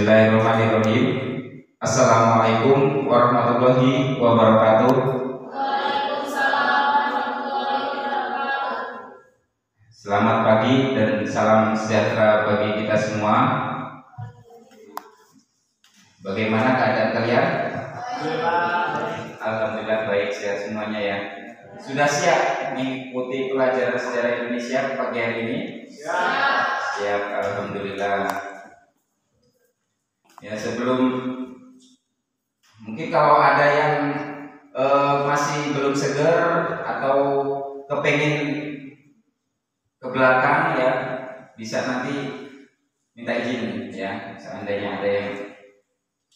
Bismillahirrahmanirrahim. Assalamualaikum warahmatullahi wabarakatuh. Waalaikumsalam warahmatullahi wabarakatuh. Selamat pagi dan salam sejahtera bagi kita semua. Bagaimana keadaan kalian? Alhamdulillah baik, sehat semuanya ya. Sudah siap mengikuti pelajaran sejarah Indonesia pagi hari ini? Siap, alhamdulillah. Ya, sebelum mungkin kalau ada yang masih belum seger atau kepengen ke belakang ya, bisa nanti minta izin ya. Seandainya ada yang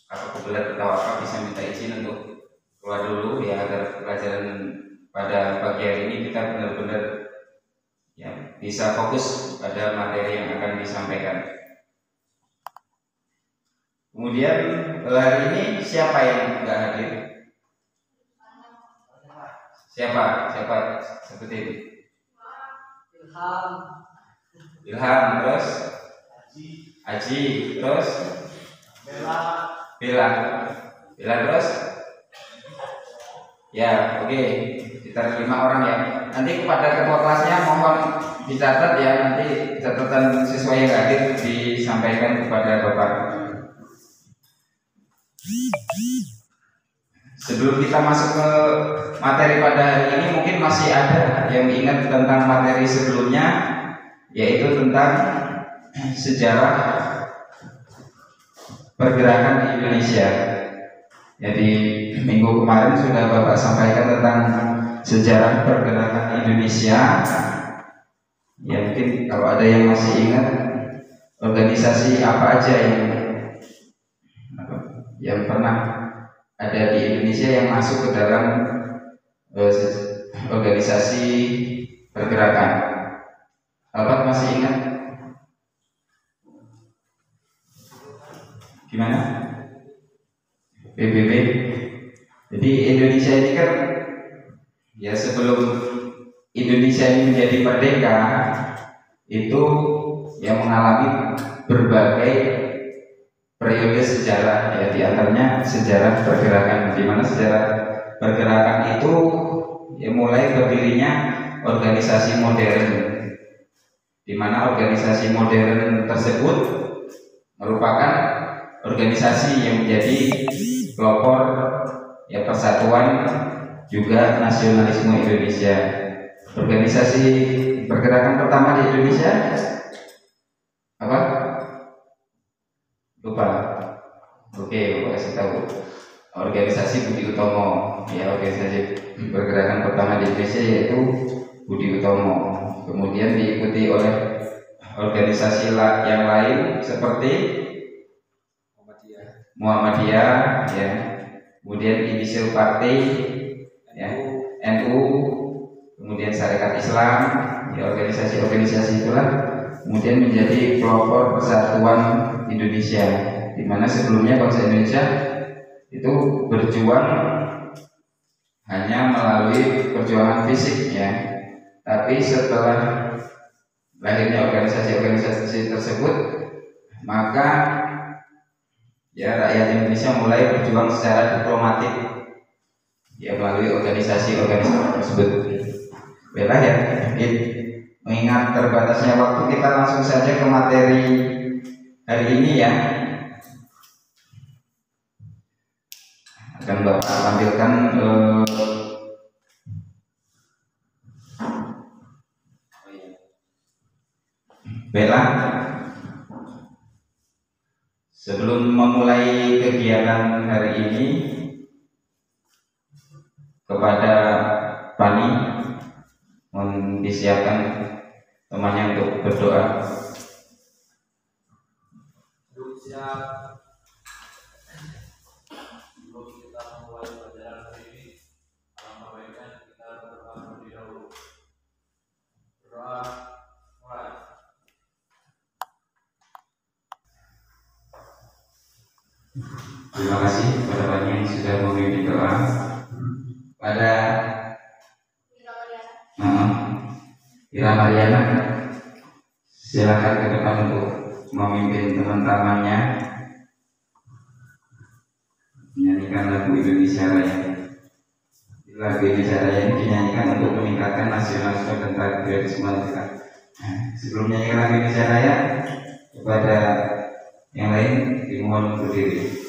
kebelet atau apa, bisa minta izin untuk keluar dulu ya, agar pelajaran pada pagi hari ini kita benar-benar ya bisa fokus pada materi yang akan disampaikan. Kemudian hari ini siapa yang nggak hadir? Siapa seperti ini? Ilham, terus Aji, terus Bella, terus ya, oke. Sekitar 5 orang ya. Nanti kepada ketua kelasnya mohon dicatat ya, nanti catatan siswa yang hadir disampaikan kepada Bapak. Sebelum kita masuk ke materi pada hari ini, mungkin masih ada yang ingat tentang materi sebelumnya, yaitu tentang sejarah pergerakan di Indonesia. Jadi minggu kemarin sudah Bapak sampaikan tentang sejarah pergerakan Indonesia. Ya, mungkin kalau ada yang masih ingat organisasi apa aja yang pernah ada di Indonesia yang masuk ke dalam organisasi pergerakan. Bapak masih ingat? Gimana? PBB. Jadi Indonesia ini kan ya, sebelum Indonesia ini menjadi merdeka itu yang mengalami berbagai periode sejarah ya, di antaranya sejarah pergerakan, di mana sejarah pergerakan itu ya mulai berdirinya organisasi modern, di mana organisasi modern tersebut merupakan organisasi yang menjadi pelopor ya persatuan juga nasionalisme Indonesia. Organisasi pergerakan pertama di Indonesia apa? Lupa. Oke, Bapak kasih tahu. Organisasi Budi Utomo. Ya, organisasi pergerakan pertama di Indonesia yaitu Budi Utomo. Kemudian diikuti oleh organisasi yang lain seperti Muhammadiyah, ya. Kemudian Inisial Partai, ya, NU, kemudian Syarikat Islam, ya, organisasi-organisasi itulah kemudian menjadi pelopor persatuan Indonesia, di mana sebelumnya bangsa Indonesia itu berjuang hanya melalui perjuangan fisik ya, tapi setelah lahirnya organisasi-organisasi tersebut, maka ya rakyat Indonesia mulai berjuang secara diplomatik ya melalui organisasi-organisasi tersebut. Baiklah ya, mengingat terbatasnya waktu, kita langsung saja ke materi hari ini ya. Akan Bapak tampilkan Bella. Sebelum memulai kegiatan hari ini, kepada Pani mohon disiapkan temannya untuk berdoa. Sebelum kita memulai pelajaran hari ini, alangkah baiknya kita berdoa terlebih dahulu. Berdoa mulai. Terima kasih kepada Pani yang sudah memimpin doa. Pada Ira Mariana, silakan ke depan untuk memimpin teman-temannya menyanyikan lagu Indonesia Raya. Lagu Indonesia Raya ini dinyanyikan untuk meningkatkan nasionalisme dan patriotisme kita. Nah, sebelum menyanyikan lagu Indonesia Raya, kepada yang lain dimohon berdiri.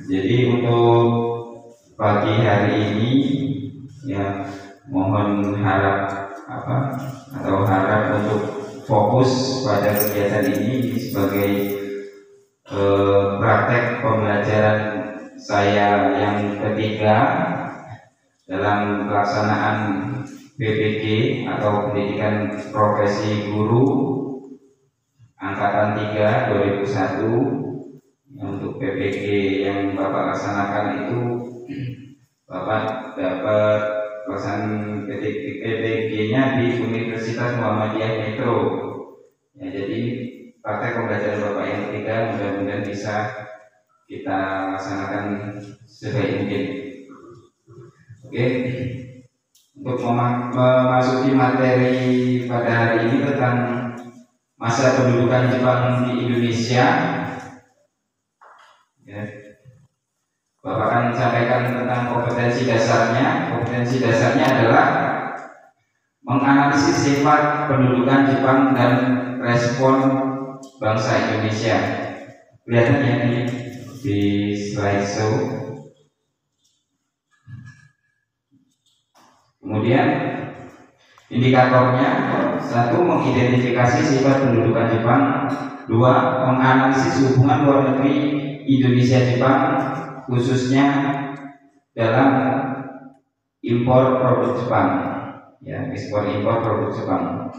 Jadi untuk pagi hari ini ya mohon harap untuk fokus pada kegiatan ini sebagai praktek pembelajaran saya yang ketiga dalam pelaksanaan PPG atau Pendidikan Profesi Guru Angkatan 3 2001. Untuk PPG yang Bapak laksanakan itu Bapak dapat pelaksanaan PPG-nya di Universitas Muhammadiyah Metro. Ya, jadi praktek pembelajaran Bapak yang ketiga mudah-mudahan bisa kita laksanakan sebaik mungkin. Oke. Untuk memasuki materi pada hari ini tentang masa pendudukan Jepang di Indonesia. Ya. Bapak akan sampaikan tentang kompetensi dasarnya. Kompetensi dasarnya adalah menganalisis sifat pendudukan Jepang dan respon bangsa Indonesia. Kelihatan ya di slideshow. Kemudian indikatornya, 1. Mengidentifikasi sifat pendudukan Jepang. 2. Menganalisis hubungan luar negeri Indonesia-Jepang khususnya dalam impor produk Jepang, ya, ekspor impor produk Jepang.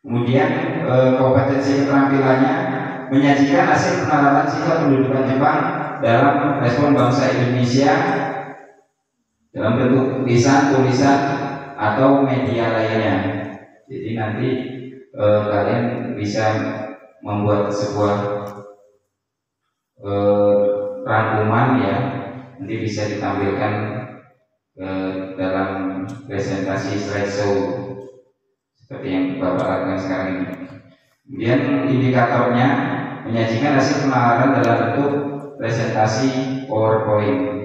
Kemudian kompetensi keterampilannya menyajikan hasil penerapan sifat pendudukan Jepang dalam respon bangsa Indonesia dalam bentuk tulisan atau media lainnya. Jadi nanti kalian bisa membuat sebuah rangkuman ya, nanti bisa ditampilkan dalam presentasi slideshow seperti yang Bapak lakukan sekarang ini. Kemudian indikatornya menyajikan hasil penalaran dalam bentuk presentasi PowerPoint.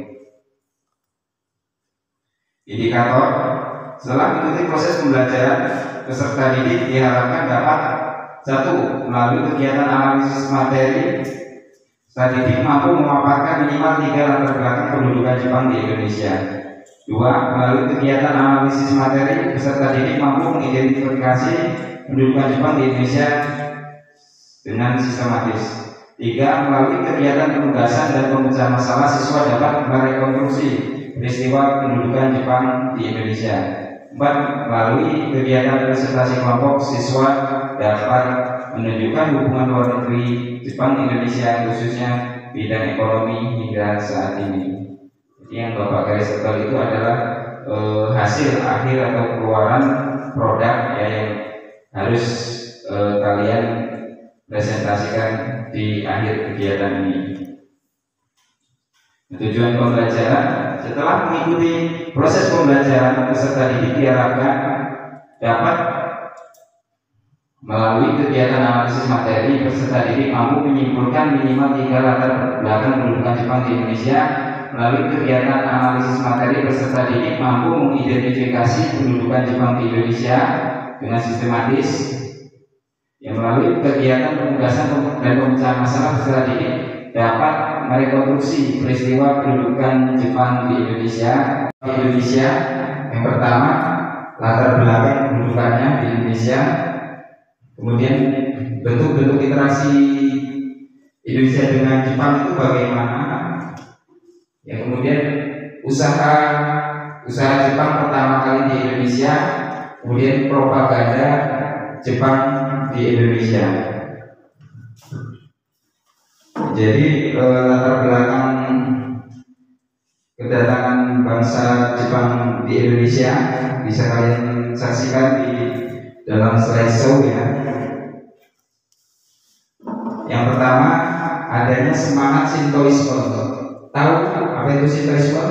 Indikator, setelah mengikuti proses pembelajaran, peserta didik diharapkan dapat 1. Melalui kegiatan analisis materi, peserta didik mampu memaparkan minimal Jepang di Indonesia. 2. Melalui kegiatan analisis materi, peserta didik mampu mengidentifikasi pendudukan Jepang di Indonesia dengan sistematis. 3. Melalui kegiatan penugasan dan pemecahan masalah, siswa dapat merekonstruksi peristiwa pendudukan Jepang di Indonesia. 4. Melalui kegiatan presentasi kelompok, siswa dapat menunjukkan hubungan luar negeri Jepang Indonesia, khususnya bidang ekonomi hingga saat ini. Jadi yang Bapak garis tebal itu adalah hasil akhir atau keluaran produk ya, yang harus kalian presentasikan di akhir kegiatan ini. Tujuan pembelajaran: setelah mengikuti proses pembelajaran, peserta didik diharapkan dapat melalui kegiatan analisis materi, peserta didik mampu menyimpulkan minimal 3 latar belakang pendudukan Jepang di Indonesia. Melalui kegiatan analisis materi, peserta didik mampu mengidentifikasi pendudukan Jepang di Indonesia dengan sistematis. Yang melalui kegiatan penugasan dan pemecahan masalah, peserta didik dapat merekonstruksi peristiwa pendudukan Jepang di Indonesia. Yang pertama, latar belakang pendudukannya di Indonesia. Kemudian bentuk-bentuk interaksi Indonesia dengan Jepang itu bagaimana? Ya, kemudian usaha Jepang pertama kali di Indonesia, kemudian propaganda Jepang di Indonesia. Jadi latar belakang kedatangan bangsa Jepang di Indonesia bisa kalian saksikan di dalam slideshow ya. Yang pertama, adanya semangat Shintoisme. Tahu apa itu Shintoisme?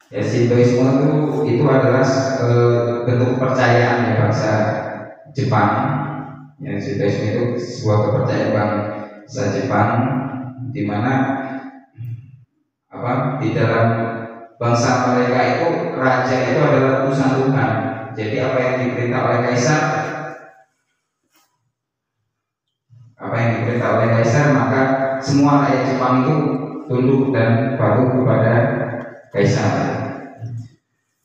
Ya, Shintoisme itu adalah bentuk kepercayaan ya bangsa Jepang. Ya, Shintoisme itu sebuah kepercayaan bangsa Jepang, di mana di dalam bangsa mereka itu raja itu adalah utusan Tuhan. Jadi apa yang diperintah oleh kaisar, maka semua rakyat Jepang itu tunduk dan patuh kepada kaisar.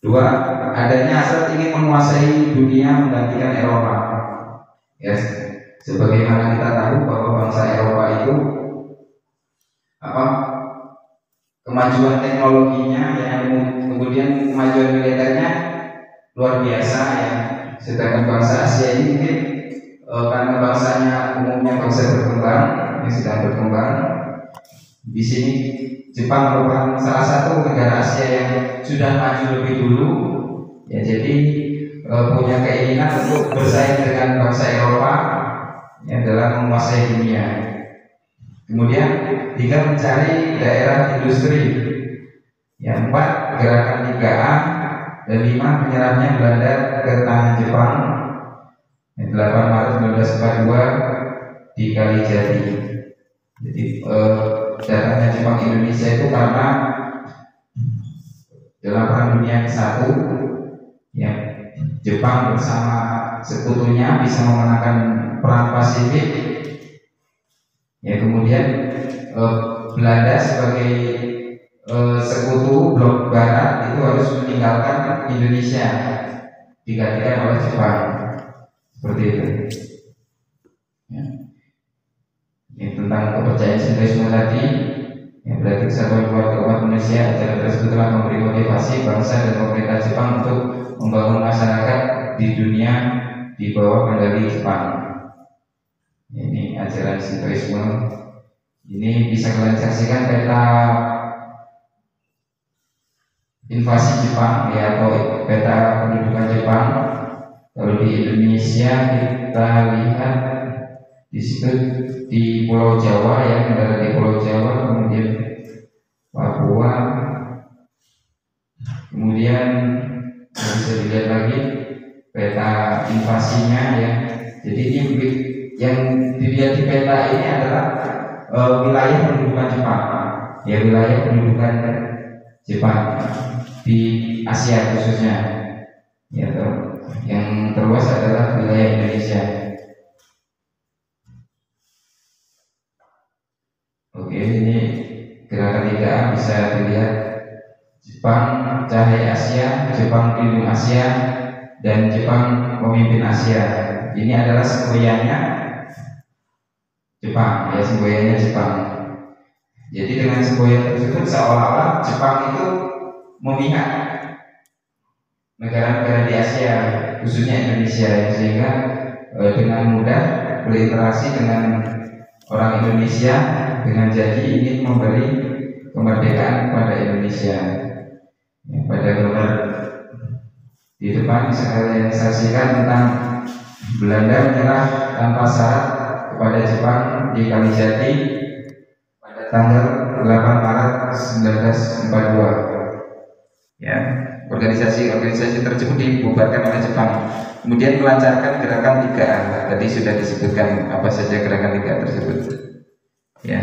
2. Adanya hasrat ingin menguasai dunia menggantikan Eropa. Ya, sebagaimana kita tahu bahwa bangsa Eropa itu kemajuan teknologinya ya, kemudian kemajuan militernya luar biasa ya. Sedangkan bangsa Asia ini mungkin karena bangsanya umumnya bangsa berkembang, yang sedang berkembang. Di sini Jepang merupakan salah satu negara Asia yang sudah maju lebih dulu, ya, jadi punya keinginan untuk bersaing dengan bangsa Eropa yang dalam menguasai dunia. Kemudian 3. Mencari daerah industri. Yang 4. Gerakan 3A. Dan 5. Menyerahnya Belanda ke tangan Jepang. 8 Maret 1942 di Kalijati. Jadi datangnya Jepang Indonesia itu karena dalam Perang Dunia ke-1 ya, Jepang bersama sekutunya bisa memenangkan Perang Pasifik. Ya, kemudian Belanda sebagai sekutu blok Barat itu harus meninggalkan Indonesia, digantikan oleh Jepang. Seperti itu. Ya. Ini tentang kepercayaan Shintoisme tadi. Yang berarti kesatuan keluarga umat manusia. Acara tersebut telah memberi motivasi bangsa dan pemerintah Jepang untuk membangun masyarakat di dunia di bawah kendali Jepang. Ini ajaran Shintoisme. Ini bisa kalian saksikan peta invasi Jepang ya, atau peta pendudukan Jepang. Kalau di Indonesia kita lihat di situ di Pulau Jawa ya, negara di Pulau Jawa, kemudian Papua, kemudian bisa dilihat lagi peta invasinya ya. Jadi ini yang dilihat di peta ini adalah wilayah pendudukan Jepang, ya, wilayah pendudukan Jepang di Asia khususnya. Ya, yang terluas adalah wilayah Indonesia. Oke, ini gerakan 3A bisa dilihat Jepang cahaya Asia, Jepang pelindung Asia, dan Jepang pemimpin Asia. Ini adalah semboyannya Jepang, ya, semboyannya Jepang. Jadi dengan semboyan tersebut seolah-olah Jepang itu memihak negara-negara di Asia, khususnya Indonesia, sehingga dengan mudah berinteraksi dengan orang Indonesia dengan janji ingin memberi kemerdekaan kepada Indonesia. Ya, pada gambar di depan sekalian saksikan tentang Belanda menyerah tanpa syarat kepada Jepang di Kalijati pada tanggal 8 Maret 1942. Ya, organisasi tersebut dibubarkan oleh Jepang. Kemudian melancarkan gerakan 3A. Tadi sudah disebutkan apa saja gerakan 3A tersebut. Ya.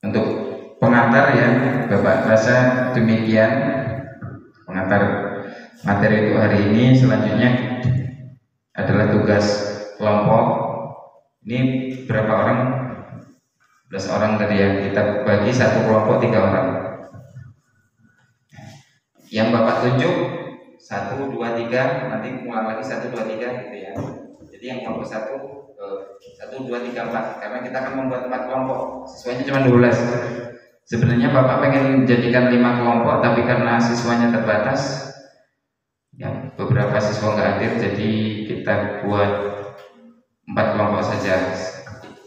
Untuk pengantar ya, Bapak rasa demikian pengantar materi untuk hari ini. Selanjutnya adalah tugas kelompok. Ini berapa orang? 11 orang tadi ya. Kita bagi satu kelompok 3 orang. Yang Bapak tunjuk 1, 2, 3, nanti ulang lagi 1, 2, 3 gitu ya. Jadi yang kelompok 1, 2, 3, 4. Karena kita akan membuat 4 kelompok. Siswanya cuma 12. Sebenarnya Bapak pengen jadikan 5 kelompok, tapi karena siswanya terbatas, ya beberapa siswa nggak hadir, jadi kita buat 4 kelompok saja.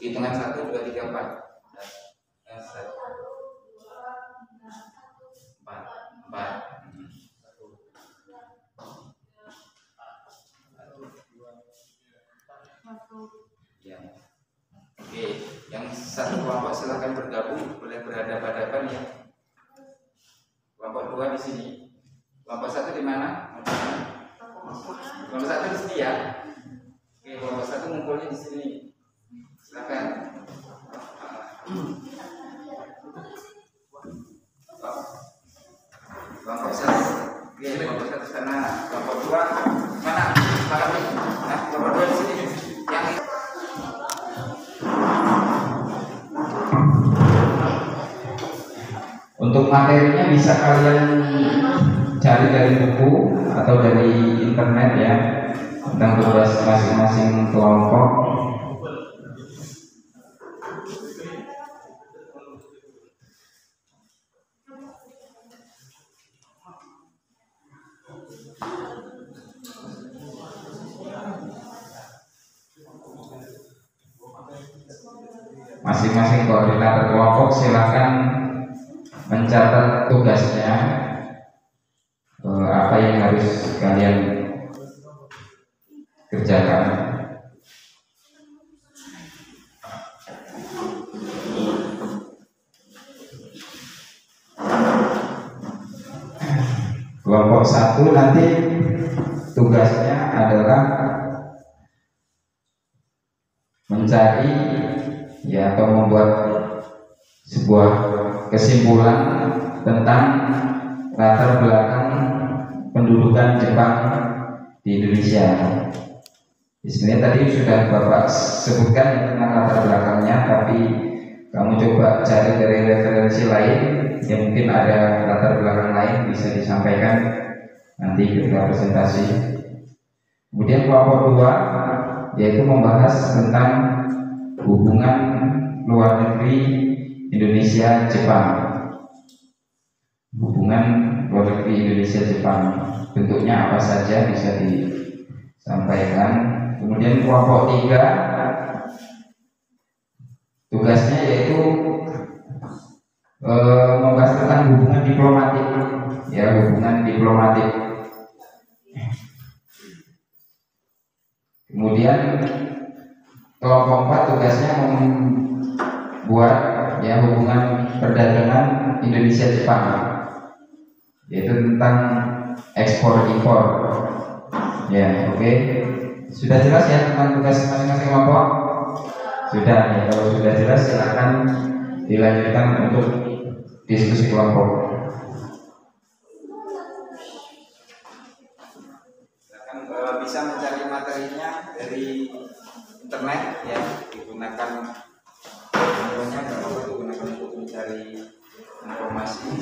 Hitungan 1, 2, 3, 4. 4. Ya. Oke, yang satu kelompok silakan bergabung, boleh berhadapan-hadapan ya. Kelompok 2 di sini. Kelompok 1 di mana? Kelompok 1 di sini ya. Oke, kelompok 1 ngumpulnya di sini. Silakan. Kelompok 1. Oke, kelompok 1 sana. Kelompok 2 mana? Silakan. Nah, kelompok 2 di sini. Yang untuk materinya bisa kalian cari dari buku atau dari internet ya, tentang tugas masing-masing kelompok. Masing-masing koordinator kelompok silakan mencatat tugasnya, apa yang harus kalian kerjakan. Kelompok 1 nanti tugasnya adalah mencari ya, atau membuat sebuah kesimpulan tentang latar belakang pendudukan Jepang di Indonesia. Sebenarnya tadi sudah Bapak sebutkan tentang latar belakangnya, tapi kamu coba cari dari referensi lain yang mungkin ada latar belakang lain bisa disampaikan nanti ketika presentasi. Kemudian kelompok 2 yaitu membahas tentang hubungan luar negeri Indonesia-Jepang. Hubungan luar negeri Indonesia-Jepang bentuknya apa saja bisa disampaikan. Kemudian kelompok 3 tugasnya yaitu membahas tentang hubungan diplomatik, ya, hubungan diplomatik. Kemudian kelompok 4 tugasnya membuat ya hubungan perdagangan Indonesia-Jepang, yaitu tentang ekspor impor. Ya, oke. Sudah jelas ya tentang tugas masing-masing kelompok? Sudah ya. Kalau sudah jelas silakan dilanjutkan untuk diskusi kelompok. Silakan bisa mencari materinya dari internet ya, digunakan informasi.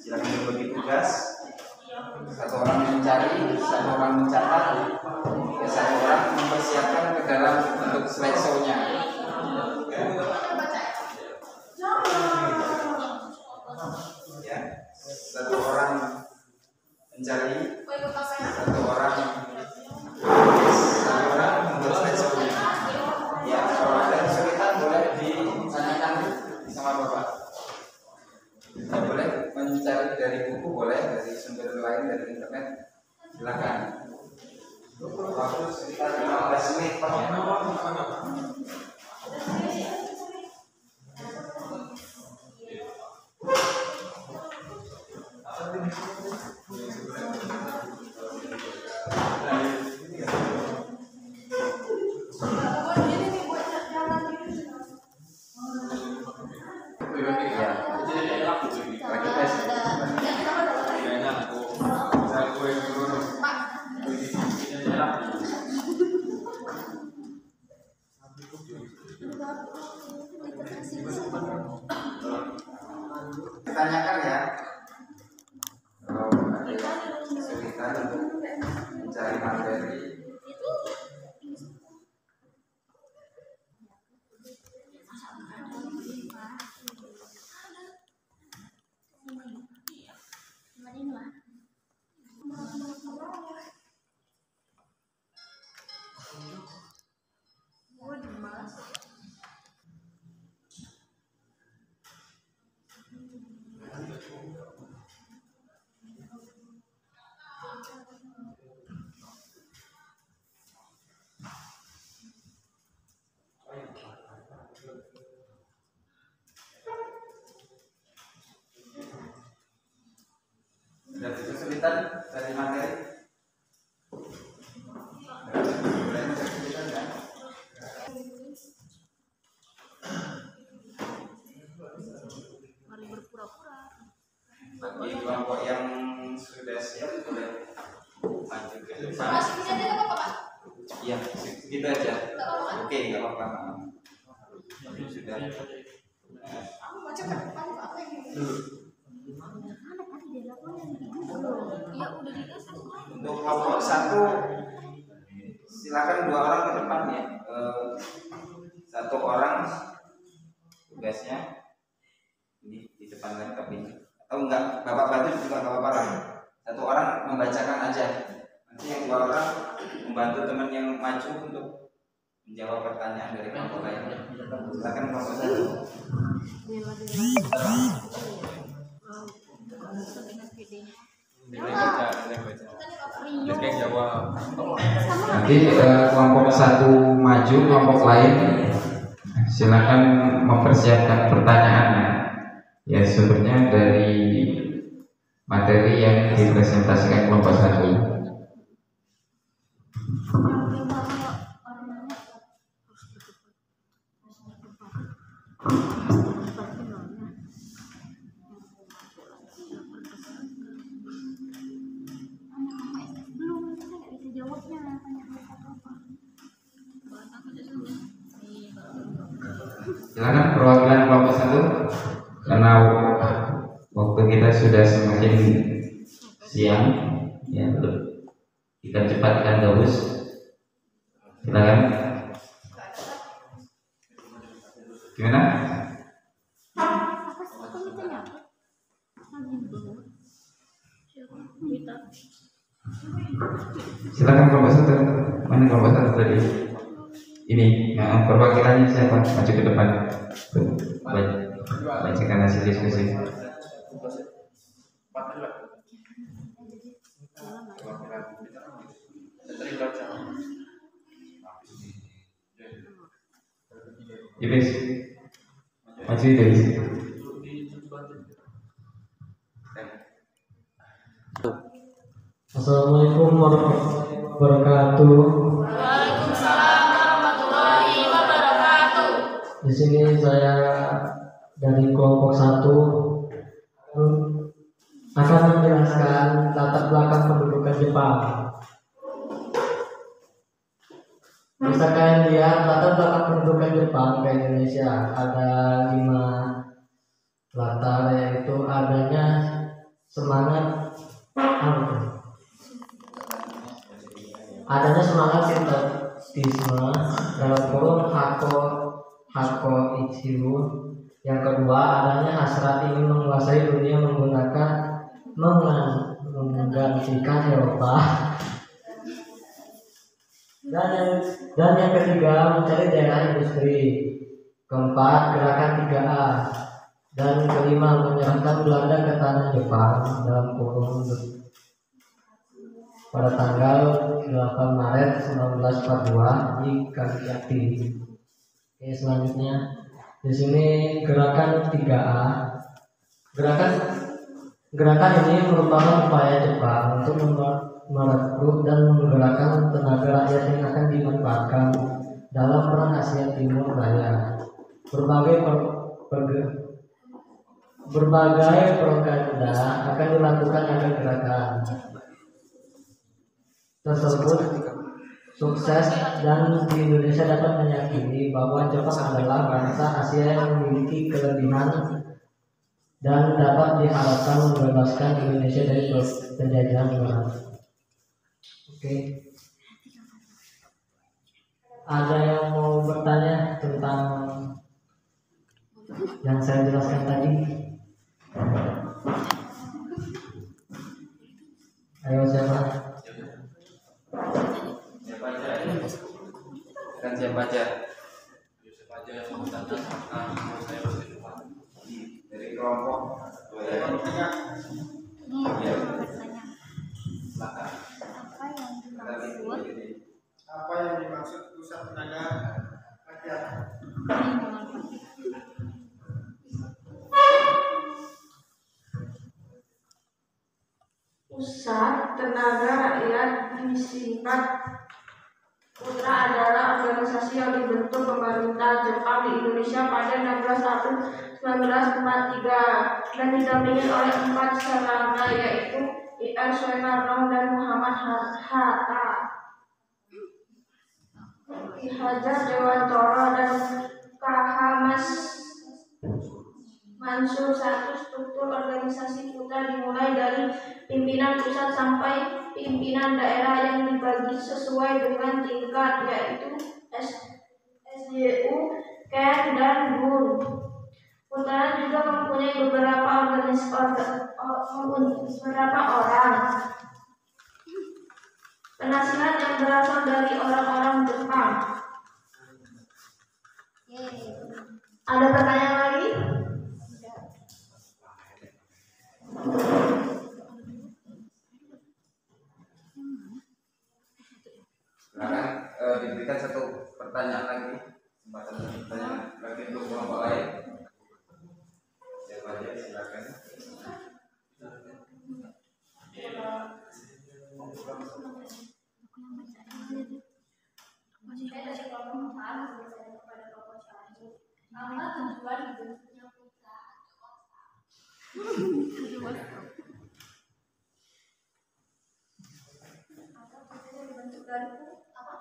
Silakan berbagi tugas. Satu orang mencari, satu orang mencatat, satu orang mempersiapkan ke dalam bentuk slideshow-nya. Ya, satu orang mencari, satu orang menulis, satu orang membuat slideshow-nya. Ya, kalau ada kesulitan boleh ditanyakan sama Bapak. Kita boleh mencari dari buku, boleh dari sumber lain, dari internet, silakan. Waktu sekitar 15 menit Pak. Tanyakan ya, kalau ada kesulitan untuk mencari materi. Ada kesulitan dari materi? Boleh kesulitan ya? Bagi kelompok yang sudah siap boleh maju ke depan. Iya, segitu aja. Oke, nggak apa-apa. Sudah. Untuk kelompok 1 silakan 2 orang ke depan ya. 1 orang tugasnya ini di depan laptop ini. Atau enggak, Bapak bantu juga nggak apa-apa lah. 1 orang membacakan aja. Nanti yang 2 orang membantu teman yang maju untuk menjawab pertanyaan dari kelompok lain. Silakan kelompok 1. Nanti kelompok 1 maju, kelompok lain silakan mempersiapkan pertanyaannya. Ya, sumbernya dari materi yang dipresentasikan kelompok 1. Silakan perwakilan kelompok 1, karena waktu kita sudah semakin siang ya, kita cepatkan Gabus. Silakan. Gimana? Silakan kelompok 1. Mana kelompok 1 tadi? Ini, nah, perwakilannya siapa? Maju ke depan. Bacakan hasil diskusi. Ibis, maju Ibis. Assalamualaikum warahmatullahi wabarakatuh. Waalaikumsalam warahmatullahi wabarakatuh. Di sini saya dari kelompok 1 akan menjelaskan latar belakang pendudukan Jepang. Bisa kalian lihat latar belakang pendudukan Jepang ke Indonesia ada 5 latar, yaitu yaitu adanya semangat sintetisme dalam kurung hako ichiru. Yang kedua, adanya hasrat ingin menguasai dunia menggantikan Eropa. Dan yang ketiga, mencari daerah industri. Keempat, gerakan 3A. Dan kelima, menyerahkan Belanda ke tanah Jepang dalam kurung pada tanggal 8 Maret 1942 di Kalijati. Oke, selanjutnya di sini gerakan 3A. Gerakan ini merupakan upaya Jepang untuk merekrut dan menggerakkan tenaga rakyat yang akan dimanfaatkan dalam perang Asia Timur Raya. Berbagai propaganda akan dilakukan agar gerakan tersebut sukses, dan di Indonesia dapat meyakini bahwa Jepang adalah bangsa Asia yang memiliki kelebihan dan dapat diharapkan membebaskan Indonesia dari penjajahan Barat. Oke. Ada yang mau bertanya tentang yang saya jelaskan tadi? Ayo siapa? Siapa aja? Yusuf aja yang mau tanya tentang saya masih lupa. Dari kelompok. Ya. Apa yang dimaksud pusat tenaga rakyat? Pusat tenaga rakyat disingkat PUTRA adalah organisasi yang dibentuk pemerintah Jepang di Indonesia pada 16 April 1943 dan didampingi oleh 4 serangga, yaitu I.R. Soekarno dan Muhammad Hatta, Ki Hajar Dewantoro dan K.H. Mansur. Satu, struktur organisasi PUTRA dimulai dari pimpinan pusat sampai pimpinan daerah yang dibagi sesuai dengan tingkat, yaitu SDU, KEN, dan GUN. PUTRA juga mempunyai beberapa orang penasihat yang berasal dari orang-orang Jepang. Ada pertanyaan lagi? Silakan diberikan satu pertanyaan lagi, kesempatan pertanyaan lagi untuk kelompok lain. Siapa aja, silakan. Saya dari kelompok 4 bertanya kepada kelompok selanjutnya, apa tujuan dibentuknya PUTRA? Dibentuk dari PUTRA?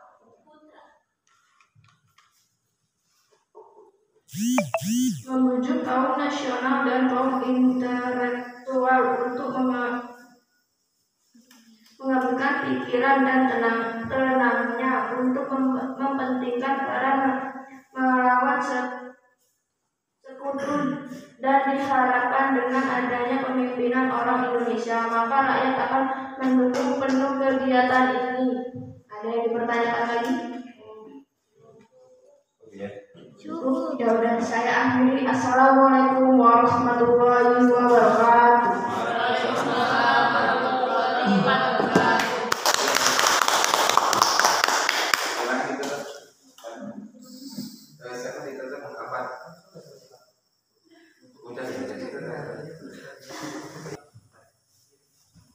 Membujuk kaum nasional dan kaum intelektual untuk menggabungkan pikiran dan tenangnya untuk mempentingkan perang melawan sekutu, dan diharapkan dengan adanya pemimpinan orang Indonesia maka rakyat akan mendukung penuh kegiatan ini. Ada yang dipertanyakan lagi? Cukup, ya udah saya akhiri. Assalamualaikum warahmatullahi wabarakatuh.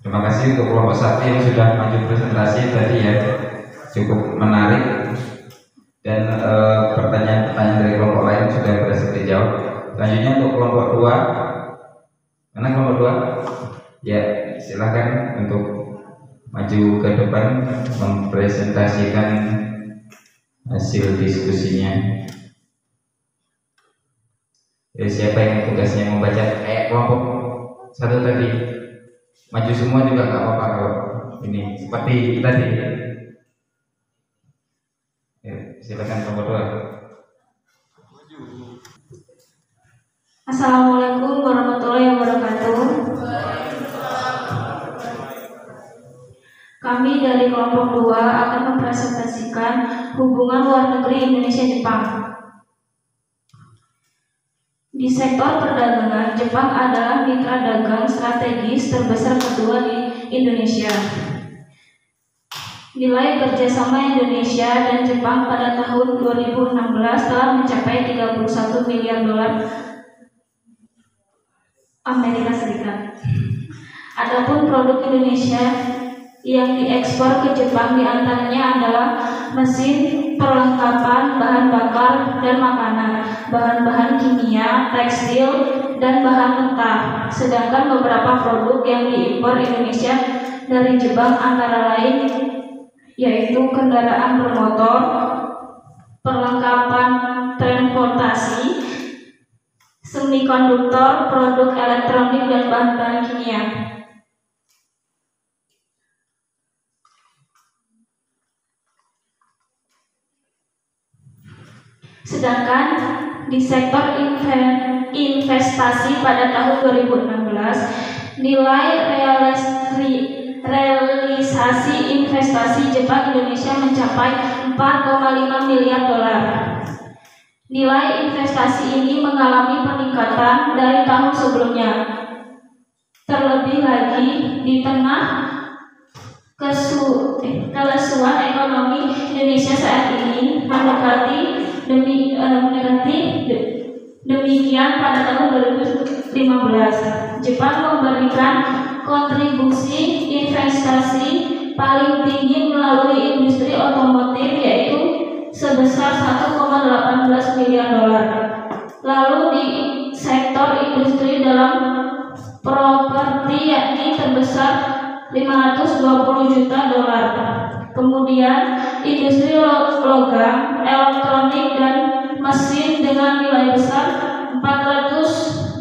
Terima kasih untuk kelompok 1 yang sudah maju presentasi tadi ya, cukup menarik, dan pertanyaan-pertanyaan dari kelompok lain sudah berhasil dijawab. Selanjutnya untuk kelompok 2, mana kelompok 2? Ya, silakan untuk maju ke depan mempresentasikan hasil diskusinya. Siapa yang tugasnya membaca? Kelompok satu tadi maju semua juga nggak apa-apa kalau ini seperti tadi. Ya, silakan nomor 2. Assalamualaikum warahmatullahi wabarakatuh. Kami dari kelompok 2 akan mempresentasikan hubungan luar negeri Indonesia-Jepang. Di sektor perdagangan, Jepang adalah mitra dagang strategis terbesar kedua di Indonesia. Nilai kerjasama Indonesia dan Jepang pada tahun 2016 telah mencapai 31 miliar dolar Amerika Serikat. Adapun produk Indonesia yang diekspor ke Jepang diantaranya adalah mesin, perlengkapan, bahan bakar dan makanan, bahan-bahan kimia, tekstil, dan bahan mentah. Sedangkan beberapa produk yang diimpor Indonesia dari Jepang antara lain yaitu kendaraan bermotor, perlengkapan transportasi, semikonduktor, produk elektronik, dan bahan-bahan kimia. Sedangkan di sektor investasi pada tahun 2016, nilai realisasi investasi Jepang Indonesia mencapai 4,5 miliar dolar. Nilai investasi ini mengalami peningkatan dari tahun sebelumnya. Terlebih lagi di tengah kelesuan ekonomi Indonesia saat ini mendekati demikian pada tahun 2015 Jepang memberikan kontribusi investasi paling tinggi melalui industri otomotif yaitu sebesar 1,18 miliar dolar. Lalu di sektor industri dalam properti yakni terbesar 520 juta dolar. Kemudian industri logam, elektronik dan mesin dengan nilai besar 426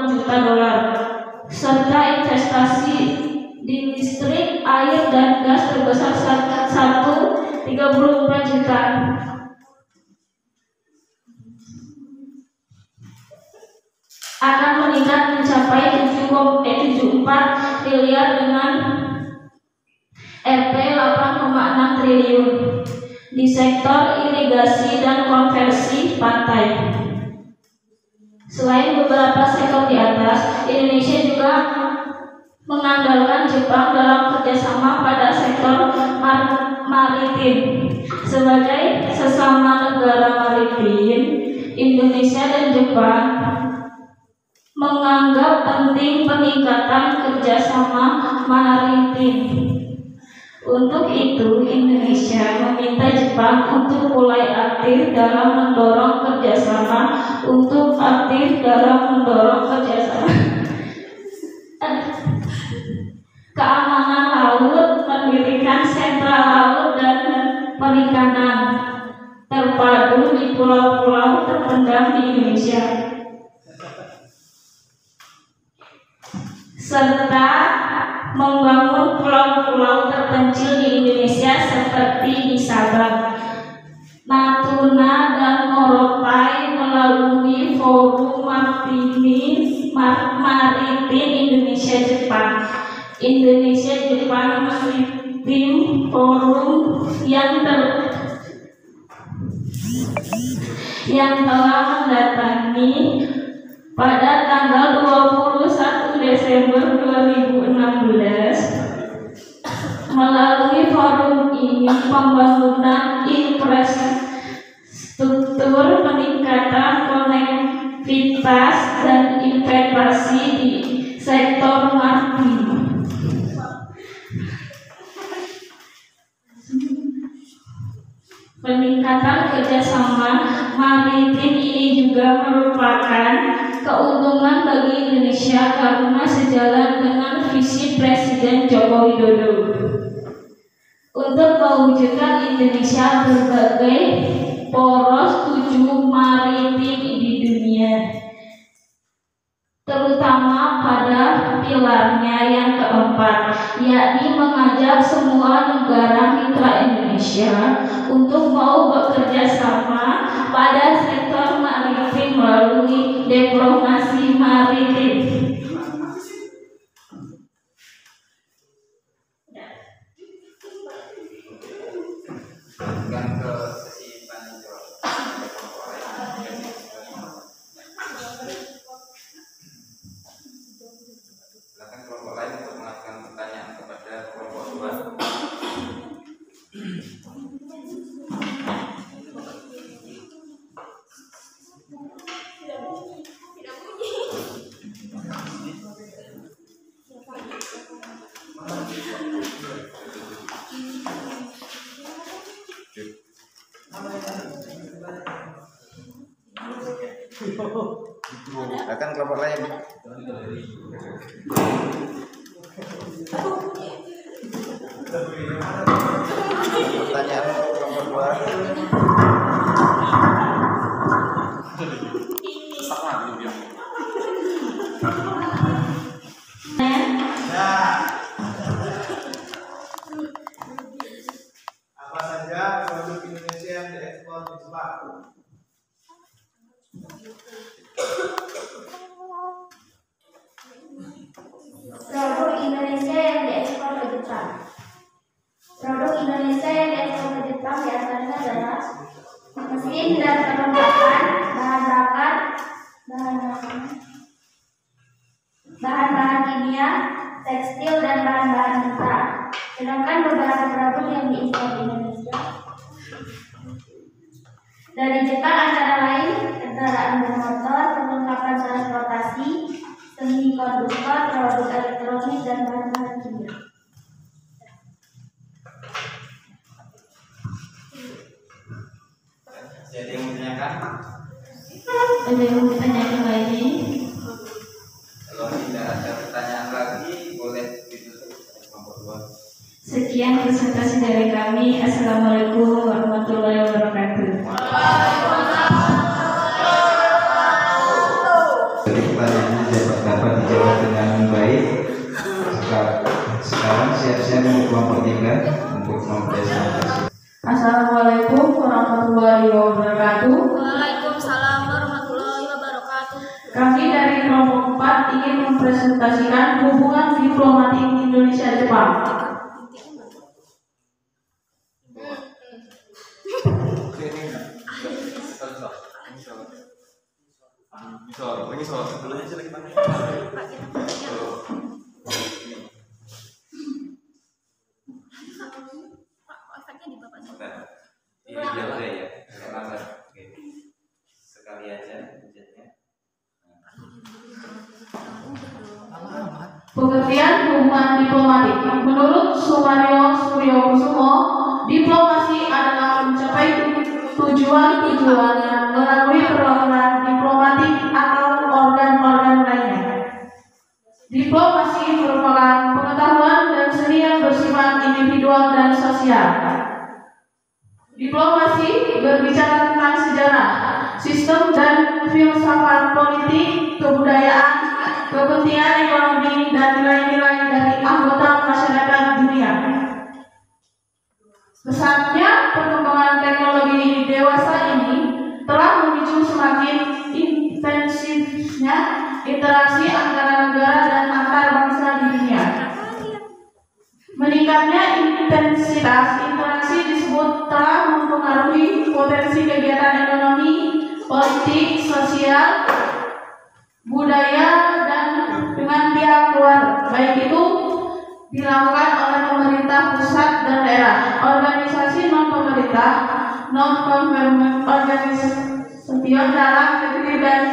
juta dolar. Serta investasi di listrik, air dan gas terbesar 134 juta. Akan meningkat mencapai 74 miliar dengan Rp 8,6 triliun di sektor irigasi dan konversi pantai. Selain beberapa sektor di atas, Indonesia juga mengandalkan Jepang dalam kerjasama pada sektor maritim. Sebagai sesama negara maritim, Indonesia dan Jepang menganggap penting peningkatan kerjasama maritim. Untuk itu, Indonesia meminta Jepang untuk mulai aktif dalam mendorong kerjasama keamanan laut, mendirikan sentral laut dan perikanan terpadu di pulau-pulau terpendam di Indonesia, serta membangun pulau-pulau terpencil di Indonesia seperti di Sabang, Natuna, dan Morotai melalui Forum Maritim Indonesia-Jepang, Indonesia-Jepang Maritim Forum yang telah mendatangi pada tanggal 21 Desember 2016. Melalui forum ini, pembangunan infrastruktur, peningkatan konektivitas dan investasi di sektor maritim, peningkatan kerjasama maritim ini juga merupakan keuntungan bagi Indonesia karena sejalan dengan visi Presiden Joko Widodo untuk mewujudkan Indonesia berbagai poros tujuh maritim di dunia, terutama pada pilarnya yang keempat, yakni mengajak semua negara mitra Indonesia untuk mau bekerja sama pada sektor maritim melalui diplomasi maritim. Lanjutkan ke sesi tanya jawab. Silakan kelompok lain untuk mengajukan pertanyaan kepada kelompok dua. Silakan kelompok lain. Pertanyaan untuk kelompok dua. Apa saja produk Indonesia yang diekspor di Jepang? Produk Indonesia yang diekspor ke Jepang. Produk Indonesia yang diekspor ke Jepang diantaranya adalah mesin dan perlengkapan, bahan-bahan kimia, tekstil dan bahan-bahan mentah. Sedangkan beberapa produk yang diimpor di Indonesia dari Jepang antara lain kendaraan bermotor, perlengkapan transportasi, semikonduktor, produk elektronik dan bahan-bahan kimia. Jadi yang ditanyakan, Ada yang ditanyakan lagi? kalau tidak ada pertanyaan lagi, boleh ditutup kelompok dua. Sekian presentasi dari kami. Assalamualaikum warahmatullahi wabarakatuh. Jadi pertanyaannya dapat dijawab dengan baik. Sekarang siap-siap untuk kelompok tiga untuk mempresentasi. Assalamualaikum warahmatullahi wabarakatuh. Waalaikumsalam warahmatullahi wabarakatuh. Kami dari kelompok 4 ingin mempresentasikan hubungan diplomatik Indonesia-Jepang. Ini dia udah ya, oke. Sekali aja hujannya. Pengertian hubungan diplomatik. Menurut Sumaryo Suryokusumo, diplomasi adalah mencapai tujuan-tujuan yang melalui perlawanan diplomatik atau organ-organ lainnya. Diplomasi merupakan pengetahuan dan seni yang bersifat individual dan sosial. Diplomasi berbicara tentang sejarah, sistem dan filsafat politik, kebudayaan, kepentingan ekonomi, dan nilai-nilai dari anggota masyarakat dunia. Pesatnya perkembangan teknologi dewasa ini telah memicu semakin intensifnya interaksi antara negara dan antar bangsa di dunia. Meningkatnya intensitas interaksi disebut telah mempengaruhi potensi kegiatan ekonomi, politik, sosial, budaya, dan dengan pihak luar, baik itu dilakukan oleh pemerintah pusat dan daerah, organisasi non-pemerintah, non-government organization dalam negeri dan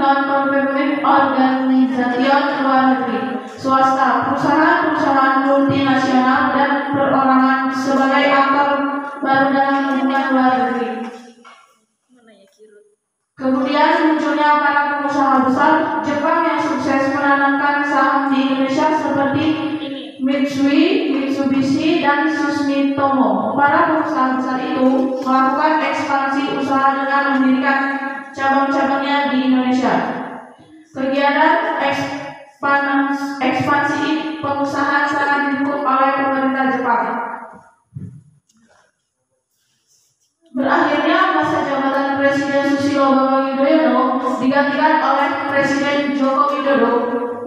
non-government organization luar negeri, swasta, perusahaan-perusahaan multinasional, dan perorangan sebagai aktor baru dalam hubungan luar negeri. Kemudian munculnya para pengusaha besar Jepang yang sukses menanamkan saham di Indonesia seperti Mitsui, Mitsubishi, dan Sumitomo. Para perusahaan besar itu melakukan ekspansi usaha dengan mendirikan cabang-cabangnya di Indonesia. Kegiatan ekspansi pengusahaan sangat didukung oleh pemerintah Jepang. Berakhirnya masa jabatan Presiden Susilo Bambang Yudhoyono digantikan oleh Presiden Joko Widodo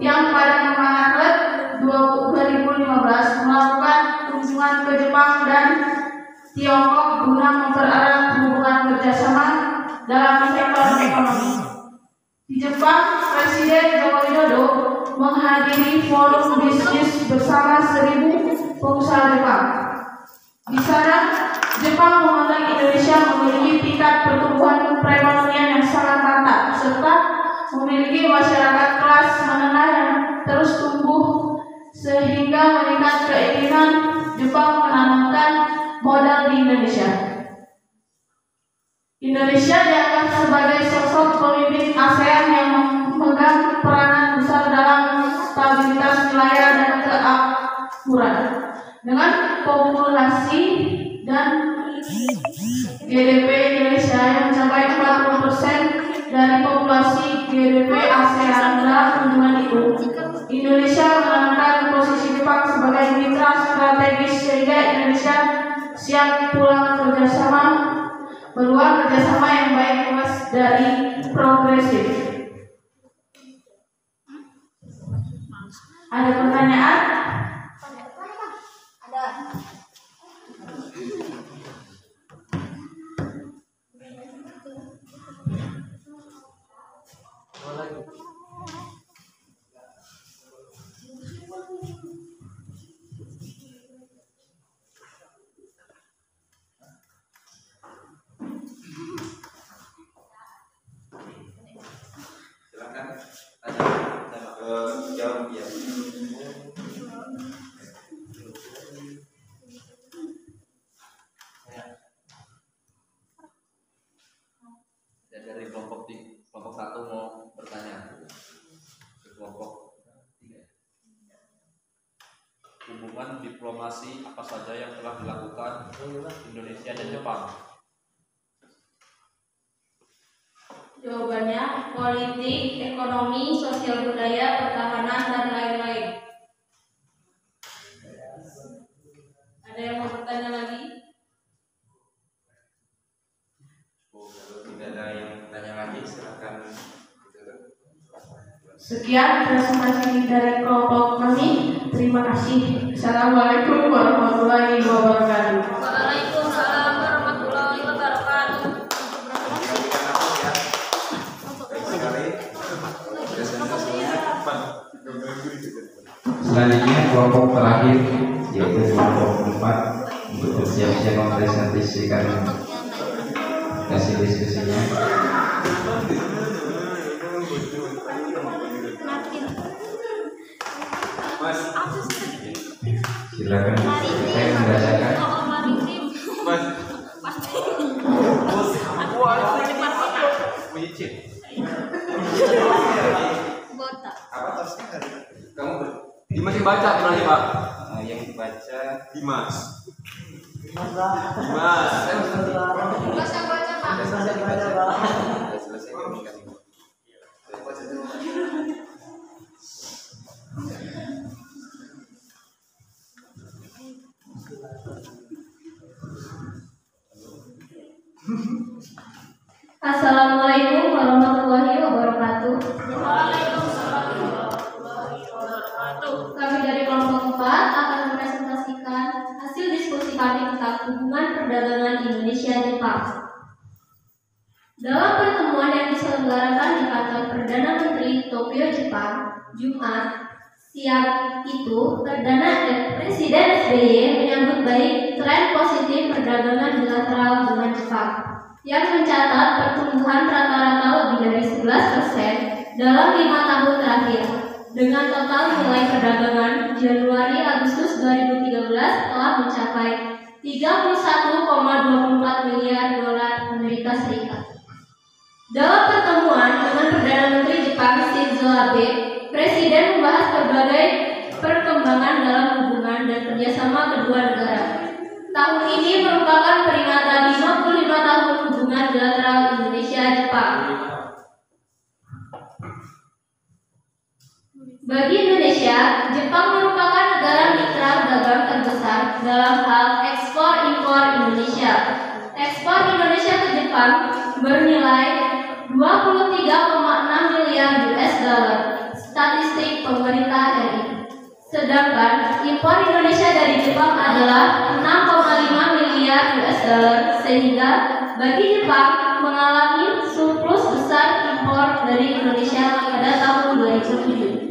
yang pada Maret 2015 melakukan kunjungan ke Jepang dan Tiongkok guna mempererat hubungan kerjasama dalam sektor ekonomi. Di Jepang, Presiden Joko Widodo menghadiri forum bisnis bersama 1.000 pengusaha Jepang. Di sana, Jepang memandang Indonesia memiliki tingkat pertumbuhan perekonomian yang sangat mantap serta memiliki masyarakat kelas menengah yang terus tumbuh sehingga meningkat keinginan Jepang menanamkan modal di Indonesia. Indonesia dianggap sebagai sosok pemimpin ASEAN yang memegang peranan besar dalam stabilitas wilayah dan kemakmuran. Dengan populasi dan GDP Indonesia yang mencapai 40% dari populasi GDP ASEAN dalam kunjungan itu, Indonesia menempatkan posisi Jepang sebagai mitra strategis sehingga Indonesia siap pulang berluang kerjasama yang baik luas dari progresif. Ada pertanyaan? Ada. Silakan jawab ya. Dari kelompok 1 mau bertanya. Kelompok 3. Hubungan diplomasi apa saja yang telah dilakukan Indonesia dan Jepang? Jawabannya politik, ekonomi, sosial budaya, pertahanan, dan lain-lain. Ada yang mau bertanya lagi? Kalau tidak ada yang bertanya lagi, silakan. Sekian presentasi dari kelompok kami. Terima kasih. Assalamualaikum warahmatullahi wabarakatuh. Waalaikumsalam warahmatullahi wabarakatuh. Selanjutnya kelompok terakhir yaitu kelompok 4 untuk bersiap-siap mempresentasikan hasil diskusinya. Silakan saya membacakan. Apa tasnya tadi? Kamu Dimas yang baca berarti Pak. yang dibaca Dimas. Mas yang baca, Pak. sudah selesai komunikasi. Assalamualaikum warahmatullahi wabarakatuh. Kami dari kelompok 4 akan mempresentasikan hasil diskusi kami tentang hubungan perdagangan Indonesia-Jepang. Dalam pertemuan yang diselenggarakan di kantor Perdana Menteri Tokyo, Jepang, Jumat siang itu, Presiden SBY menyambut baik tren positif perdagangan bilateral dengan Jepang yang mencatat pertumbuhan rata-rata lebih dari 11% dalam 5 tahun terakhir, dengan total nilai perdagangan Januari-Agustus 2013 telah mencapai 31,24 miliar dolar Amerika Serikat. Dalam pertemuan dengan Perdana Menteri Jepang Shinzo Abe, Presiden membahas berbagai perkembangan dalam hubungan kerjasama kedua negara. Tahun ini merupakan peringatan 55 tahun hubungan bilateral Indonesia-Jepang. Bagi Indonesia, Jepang merupakan negara mitra dagang terbesar dalam hal ekspor-impor Indonesia. Ekspor Indonesia ke Jepang bernilai 23,6 miliar US dollar, statistik pemerintah RI. Sedangkan impor Indonesia dari Jepang adalah 6,5 miliar US dollar, sehingga bagi Jepang mengalami surplus besar impor dari Indonesia pada tahun 2007.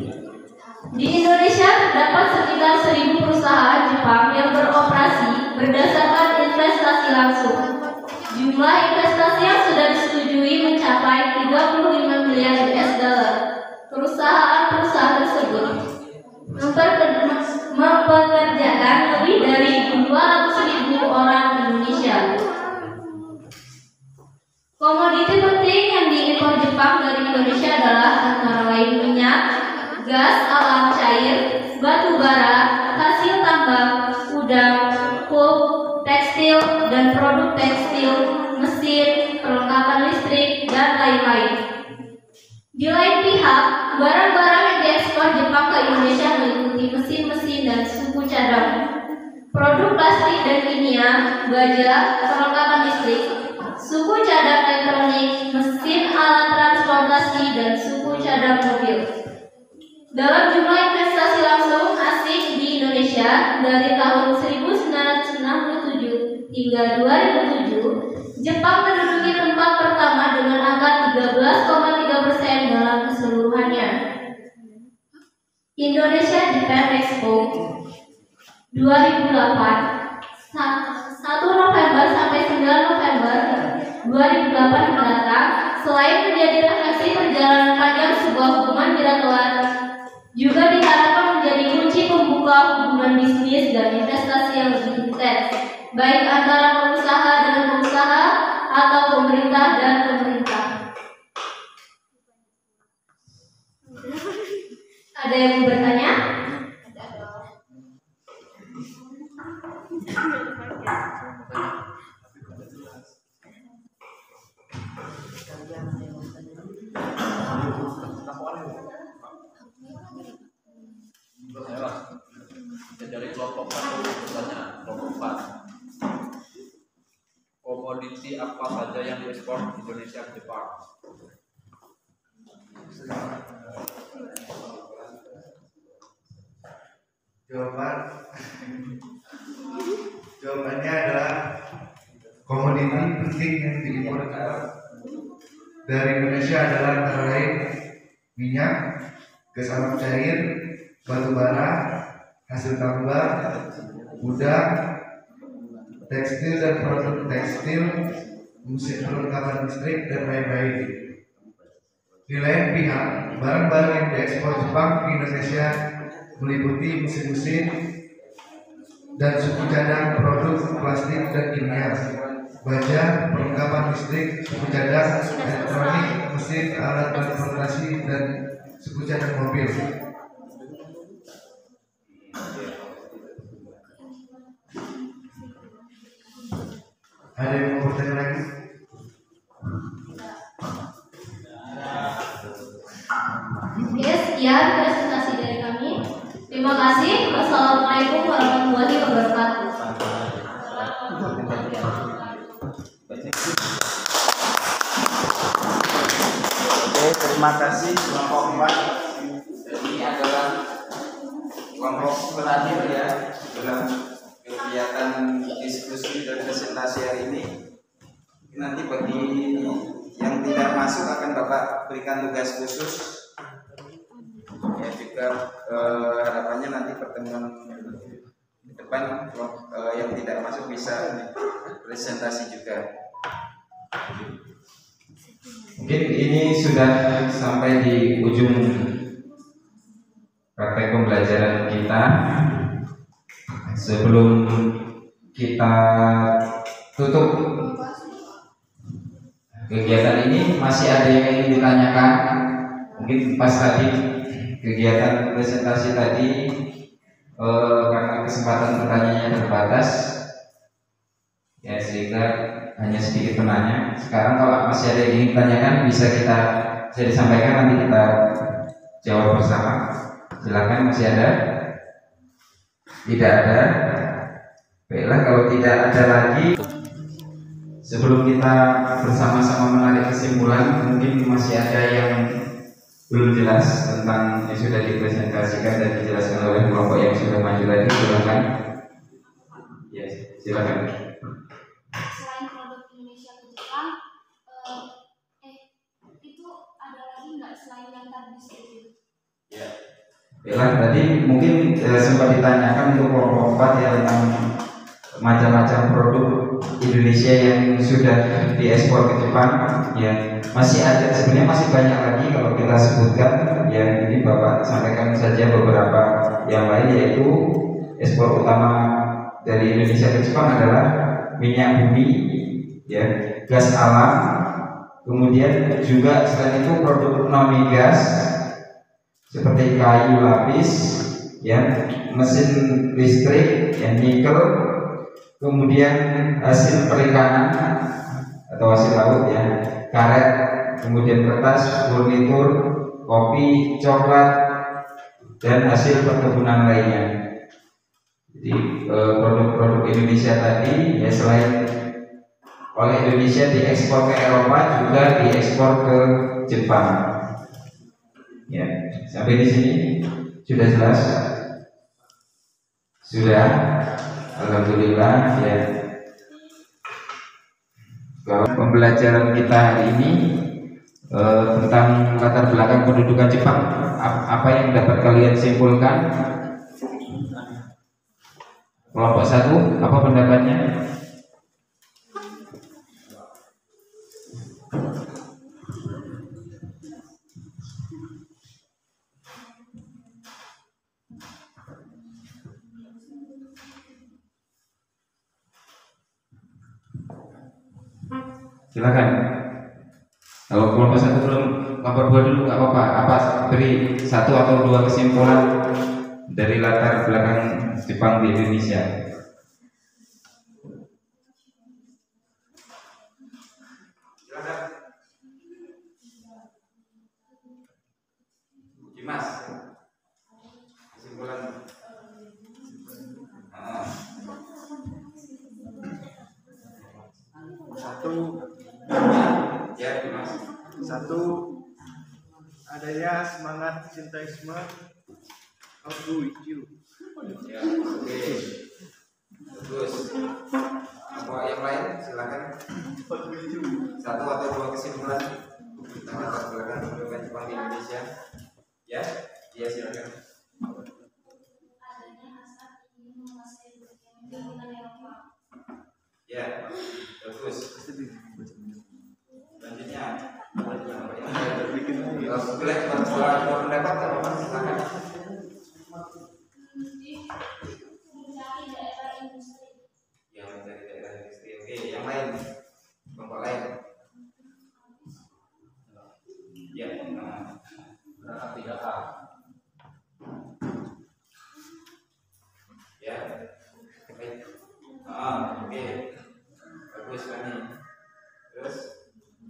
Di Indonesia terdapat sekitar 1.000 perusahaan Jepang yang beroperasi berdasarkan investasi langsung. Jumlah investasi yang sudah disetujui mencapai 35 miliar US dollar. Perusahaan-perusahaan tersebut mempekerjakan lebih dari 200.000 orang Indonesia. Komoditi penting yang diimpor Jepang dari Indonesia adalah antara lain minyak, gas alam cair, batu bara, hasil tambang, udang, pulp, tekstil dan produk tekstil, mesin, perlengkapan listrik, dan lain-lain. Di lain pihak, barang-barang yang diekspor Jepang ke Indonesia meliputi mesin-mesin dan suku cadang, produk plastik dan kimia, baja, perlengkapan listrik, suku cadang elektronik, mesin alat transportasi, dan suku cadang mobil. Dalam jumlah investasi langsung asing di Indonesia dari tahun 1997 hingga 2007, Jepang menduduki tempat pertama dengan angka 13,3% dalam keseluruhannya. Indonesia Japan Expo 2008, 1 November sampai 9 November 2008 mendatang, selain menjadi refleksi perjalanan panjang sebuah hubungan bilateral, juga diharapkan menjadi kunci pembuka hubungan bisnis dan investasi yang lebih intens, baik antara pengusaha dengan pengusaha atau pemerintah dan pemerintah. Ada yang mau bertanya? Dari kelompok 1 pertanyaan, kelompok 4. Komoditi apa saja yang diekspor Indonesia ke Jepang? Jawabannya adalah komoditi penting yang diimpor dari Indonesia adalah antara lain minyak, gas alam cair, batu bara, hasil tambang, udang, tekstil dan produk tekstil, mesin perlengkapan listrik, dan lain-lain. Di lain pihak, barang-barang yang diekspor Jepang ke Indonesia meliputi mesin-mesin dan suku cadang produk plastik dan kimia, baja, perlengkapan listrik, suku cadang elektronik, mesin alat transportasi, dan suku cadang mobil. Ada yang mau bertanya lagi? Oke, sekian presentasi dari kami. Terima kasih. Wassalamualaikum warahmatullahi wabarakatuh. Oke, terima kasih kelompok 4. Ini adalah kelompok terakhir ya dalam kegiatan diskusi dan presentasi hari ini. Nanti bagi yang tidak masuk akan Bapak berikan tugas khusus. Ya juga harapannya nanti pertemuan di depan yang tidak masuk bisa presentasi juga. Mungkin ini sudah sampai di ujung praktek pembelajaran kita. Sebelum kita tutup kegiatan ini, masih ada yang ingin ditanyakan? Mungkin pas tadi kegiatan presentasi tadi karena kesempatan pertanyaannya terbatas, ya sehingga hanya sedikit penanya. Sekarang kalau masih ada yang ingin ditanyakan bisa disampaikan, nanti kita jawab bersama. Silakan, masih ada? Tidak ada? Baiklah, kalau tidak ada lagi, sebelum kita bersama-sama menarik kesimpulan, mungkin masih ada yang belum jelas tentang yang sudah dipresentasikan dan dijelaskan oleh kelompok yang sudah maju tadi. Silakan. Ya, silakan. Selain produk Indonesia ke Jepang, itu ada lagi nggak selain yang tadi disebut? Ya. Baiklah, tadi mungkin sempat ditanyakan untuk kelompok 4 ya tentang macam-macam produk Indonesia yang sudah diekspor ke Jepang. Ya, masih ada, sebenarnya masih banyak lagi kalau kita sebutkan. Ya, ini Bapak sampaikan saja beberapa yang lain, yaitu ekspor utama dari Indonesia ke Jepang adalah minyak bumi, ya, gas alam, kemudian juga selain itu produk non migas seperti kayu lapis, ya, mesin listrik, ya, nikel, kemudian hasil perikanan atau hasil laut, ya, karet, kemudian kertas, furnitur, kopi, coklat, dan hasil perkebunan lainnya. Jadi produk-produk Indonesia tadi, ya, selain oleh Indonesia diekspor ke Eropa, juga diekspor ke Jepang. Ya, sampai di sini sudah jelas? Sudah, alhamdulillah. Ya, kalau pembelajaran kita hari ini tentang latar belakang pendudukan Jepang, apa yang dapat kalian simpulkan? Kelompok 1, apa pendapatnya? Silakan. Kalau kelompok 1 belum, kelompok 2 dulu nggak apa-apa. Apa beri 1 atau 2 kesimpulan dari latar belakang Jepang di Indonesia? Silakan. Dimas, kesimpulan. Satu, adanya semangat sinteisme of do with you. Ya, oke. Bagus. Apa yang lain? Silakan. 1 atau 2 kesimpulan tentang latar belakang pendudukan Jepang di Indonesia. Ya, iya silakan. Adanya hasrat ingin menguasai dominan Eropa. Ya, bagus. Selanjutnya, boleh pendapat kalau silakan. Mencari daerah industri. Yang mencari daerah industri. Oke, yang lain, kelompok lain. Ya, Berangkat 3A. ya, baik. Oke, bagus Fani. Terus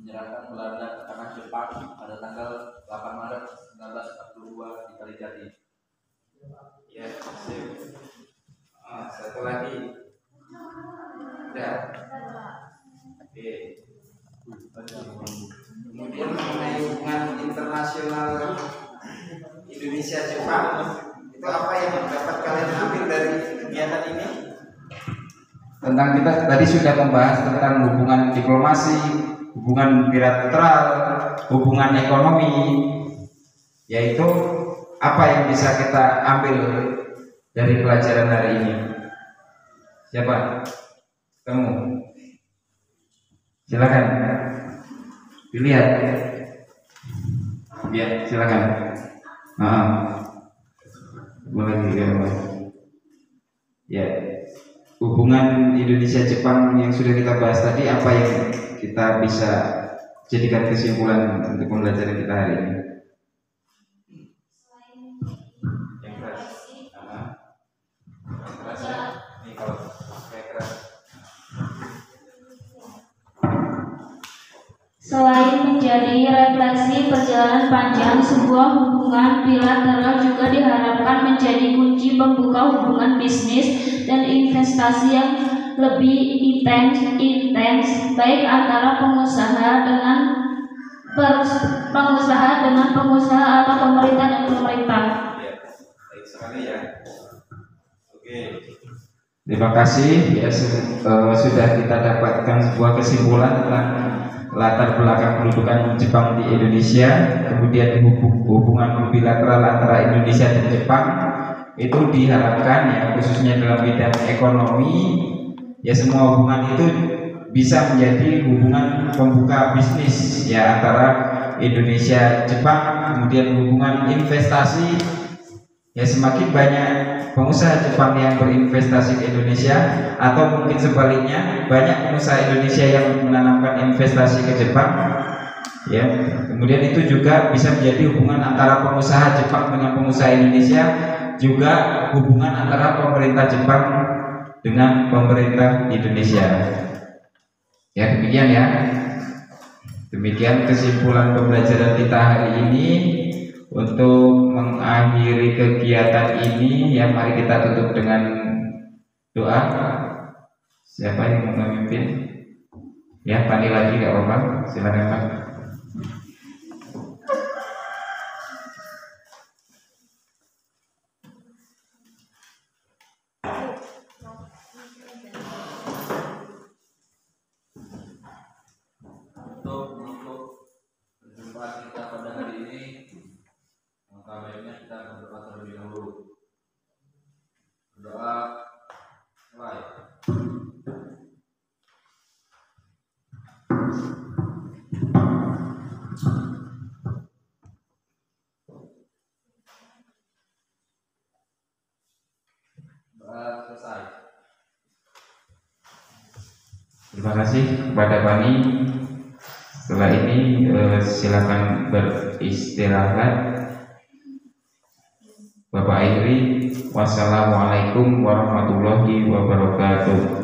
Menyerahkan Belanda ke tangan Jepang pada tanggal 8 Maret 1942 di Kalijati. ya, sip. Satu lagi. Udah. Oke. Kemudian mengenai hubungan internasional Indonesia Jepang, itu apa yang dapat kalian ambil dari kegiatan ini? Tentang kita tadi sudah membahas tentang hubungan diplomasi, hubungan bilateral, hubungan ekonomi, yaitu apa yang bisa kita ambil dari pelajaran hari ini? Siapa? Kamu? Silakan. Dilihat. Ya, silakan. Boleh dilihat. Ya. Hubungan Indonesia Jepang yang sudah kita bahas tadi, apa yang kita bisa jadikan kesimpulan untuk pembelajaran kita hari ini? Selain Yang keras. selain menjadi refleksi perjalanan panjang, sebuah hubungan bilateral juga diharapkan menjadi kunci pembuka hubungan bisnis dan investasi yang lebih intens baik antara pengusaha dengan pengusaha atau pemerintah dan pemerintah. Ya, baik sekali ya. Oke. Terima kasih ya, sudah kita dapatkan sebuah kesimpulan tentang latar belakang pendudukan Jepang di Indonesia, kemudian hubungan bilateral antara Indonesia dan Jepang itu diharapkan ya, khususnya dalam bidang ekonomi ya, semua hubungan itu bisa menjadi hubungan pembuka bisnis ya antara Indonesia Jepang, kemudian hubungan investasi ya, semakin banyak pengusaha Jepang yang berinvestasi ke Indonesia atau mungkin sebaliknya banyak pengusaha Indonesia yang menanamkan investasi ke Jepang ya, kemudian itu juga bisa menjadi hubungan antara pengusaha Jepang dengan pengusaha Indonesia, juga hubungan antara pemerintah Jepang dengan pemerintah Indonesia ya. Demikian ya, demikian kesimpulan pembelajaran kita hari ini. Untuk mengakhiri kegiatan ini ya, mari kita tutup dengan doa. Siapa yang mau memimpin? Ya, Pani lagi gak apa-apa, silakan Pak. Untuk perjumpaan kita pada hari ini, maka baiknya kita berdoa terlebih dahulu. Berdoa mulai. Doa selesai. Terima kasih kepada Pani. Setelah ini silakan beristirahat. Bapak akhiri, wassalamualaikum warahmatullahi wabarakatuh.